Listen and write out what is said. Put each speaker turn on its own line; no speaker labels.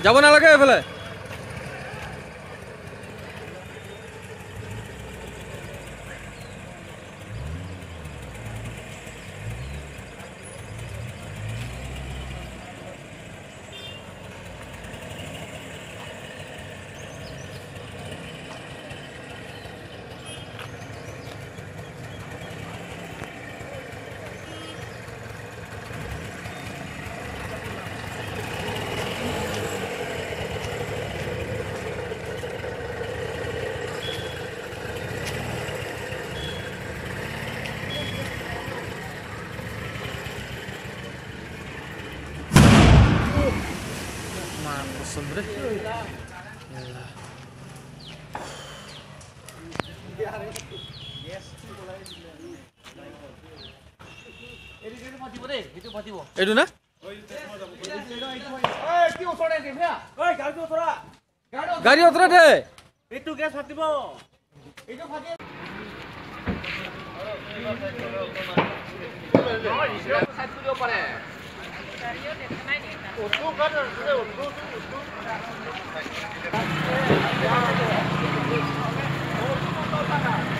যাব নালাগে এইফালে Sombre. Itu na? Gari otra deh.
Itu gas patibo. Itu pati. Utku kan sudah utku. Oh,